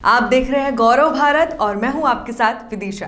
आप देख रहे हैं गौरव भारत और मैं हूं आपके साथ विदिशा।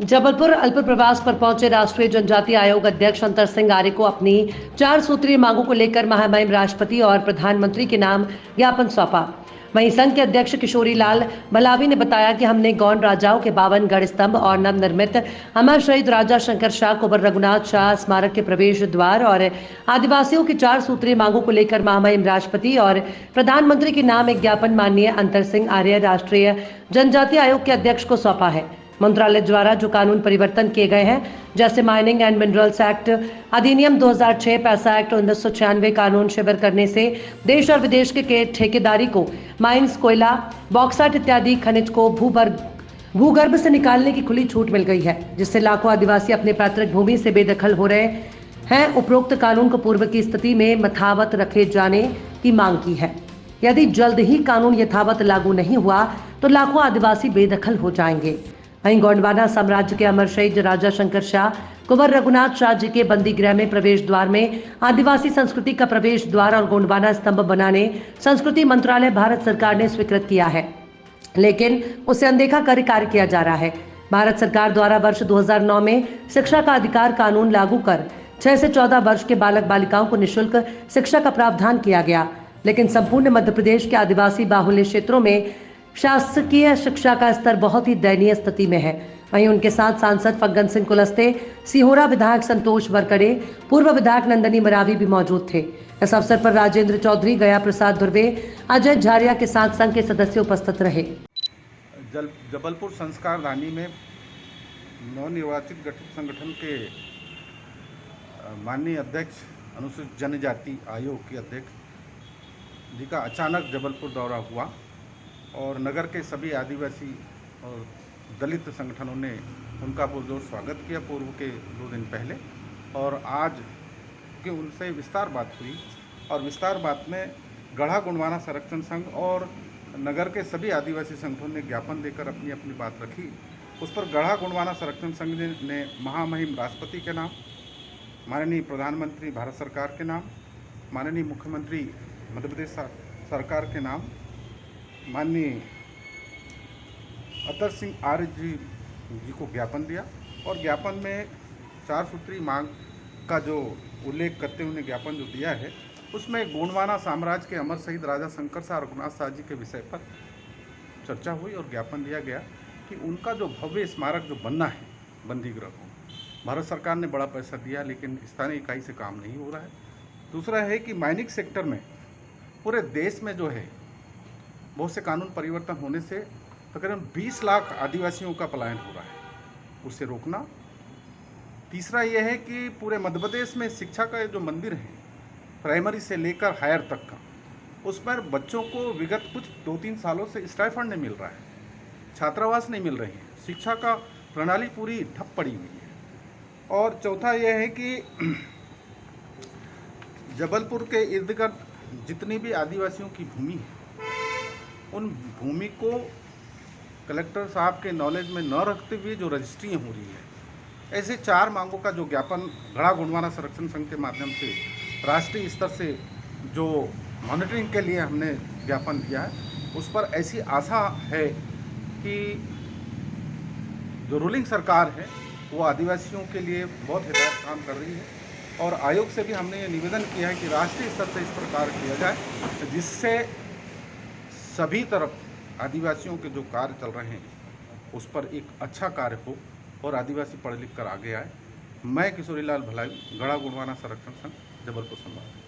जबलपुर अल्प प्रवास पर पहुंचे राष्ट्रीय जनजातीय आयोग अध्यक्ष अंतर सिंह आर्य को अपनी 4 सूत्रीय मांगों को लेकर महामहिम राष्ट्रपति और प्रधानमंत्री के नाम ज्ञापन सौंपा। वहीं संघ के अध्यक्ष किशोरी लाल भलावी ने बताया कि हमने गौंड राजाओं के 52 गढ़ स्तंभ और नवनिर्मित अमर शहीद राजा शंकर शाह कुंवर रघुनाथ शाह स्मारक के प्रवेश द्वार और आदिवासियों की 4 सूत्रीय मांगों को लेकर महामहिम राष्ट्रपति और प्रधानमंत्री के नाम एक ज्ञापन माननीय अंतर सिंह आर्य राष्ट्रीय जनजातीय आयोग के अध्यक्ष को सौंपा है। मंत्रालय द्वारा जो कानून परिवर्तन किए गए हैं, जैसे माइनिंग एंड मिनरल्स एक्ट अधिनियम 2006, पैसा एक्ट 1996, कानून शिविर करने से देश और विदेश के ठेकेदारी को माइंस, कोयला, बॉक्साइट इत्यादि खनिज को भूगर्भ से निकालने की खुली छूट मिल गई है, जिससे लाखों आदिवासी अपने पैतृक भूमि से बेदखल हो रहे हैं। उपरोक्त कानून को पूर्व की स्थिति में यथावत रखे जाने की मांग की है। यदि जल्द ही कानून यथावत लागू नहीं हुआ तो लाखों आदिवासी बेदखल हो जाएंगे। वहीं गोंडवाना साम्राज्य के अमर शहीद राजा शंकर शाह कुंवर रघुनाथ शाह जी के बंदी गृह में प्रवेश द्वार में आदिवासी संस्कृति का प्रवेश द्वार और गोंडवाना स्तंभ बनाने संस्कृति मंत्रालय भारत सरकार ने स्वीकृत किया है, लेकिन उसे अनदेखा कर कार्य किया जा रहा है। भारत सरकार द्वारा वर्ष 2009 में शिक्षा का अधिकार कानून लागू कर 6 से 14 वर्ष के बालक बालिकाओं को निःशुल्क शिक्षा का प्रावधान किया गया, लेकिन संपूर्ण मध्य प्रदेश के आदिवासी बाहुल्य क्षेत्रों में शासकीय शिक्षा का स्तर बहुत ही दयनीय स्थिति में है। वहीं उनके साथ सांसद फग्गन सिंह कुलस्ते, सिहोरा विधायक संतोष वरकड़े, पूर्व विधायक नंदनी मरावी भी मौजूद थे। इस अवसर पर राजेंद्र चौधरी, गया प्रसाद धुर्वे, अजय झारिया के साथ संघ के सदस्य उपस्थित रहे। जबलपुर संस्कारधानी में नवनिर्वाचित गठित संगठन के माननीय अध्यक्ष अनुसूचित जनजाति आयोग के अध्यक्ष जी का अचानक जबलपुर दौरा हुआ और नगर के सभी आदिवासी और दलित संगठनों ने उनका पुरजोर स्वागत किया पूर्व के 2 दिन पहले, और आज के उनसे विस्तार बात हुई और विस्तार बात में गढ़ा गोंडवाना संरक्षण संघ और नगर के सभी आदिवासी संगठनों ने ज्ञापन देकर अपनी अपनी बात रखी। उस पर गढ़ा गोंडवाना संरक्षण संघ ने महामहिम राष्ट्रपति के नाम, माननीय प्रधानमंत्री भारत सरकार के नाम, माननीय मुख्यमंत्री मध्य प्रदेश सरकार के नाम, माननीय अंतर सिंह आर्य जी को ज्ञापन दिया और ज्ञापन में 4 सूत्री मांग का जो उल्लेख करते हुए ज्ञापन जो दिया है, उसमें गोंडवाना साम्राज्य के अमर शहीद राजा शंकर शाह रघुनाथ शाह जी के विषय पर चर्चा हुई और ज्ञापन दिया गया कि उनका जो भव्य स्मारक जो बनना है बंदी गृह को, भारत सरकार ने बड़ा पैसा दिया लेकिन स्थानीय इकाई से काम नहीं हो रहा है। दूसरा है कि माइनिंग सेक्टर में पूरे देश में जो है बहुत से कानून परिवर्तन होने से तकरीबन 20 लाख आदिवासियों का पलायन हो रहा है, उसे रोकना। तीसरा यह है कि पूरे मध्य प्रदेश में शिक्षा का जो मंदिर है प्राइमरी से लेकर हायर तक का, उस पर बच्चों को विगत कुछ 2-3 सालों से स्टाइफंड नहीं मिल रहा है, छात्रावास नहीं मिल रही है, शिक्षा का प्रणाली पूरी ठप पड़ी हुई है। और चौथा यह है कि जबलपुर के इर्द गिर्द जितनी भी आदिवासियों की भूमि है, उन भूमि को कलेक्टर साहब के नॉलेज में न रखते हुए जो रजिस्ट्रियाँ हो रही है, ऐसे 4 मांगों का जो ज्ञापन गढ़ा गोंडवाना संरक्षण संघ के माध्यम से राष्ट्रीय स्तर से जो मॉनिटरिंग के लिए हमने ज्ञापन दिया है, उस पर ऐसी आशा है कि जो रूलिंग सरकार है वो आदिवासियों के लिए बहुत हिदायत काम कर रही है। और आयोग से भी हमने ये निवेदन किया है कि राष्ट्रीय स्तर से इस प्रकार किया जाए जिससे सभी तरफ आदिवासियों के जो कार्य चल रहे हैं उस पर एक अच्छा कार्य हो और आदिवासी पढ़ लिख कर आगे आए। मैं किशोरी लाल भलाई, गढ़ा गोंडवाना संरक्षण संघ, जबलपुर संभाग।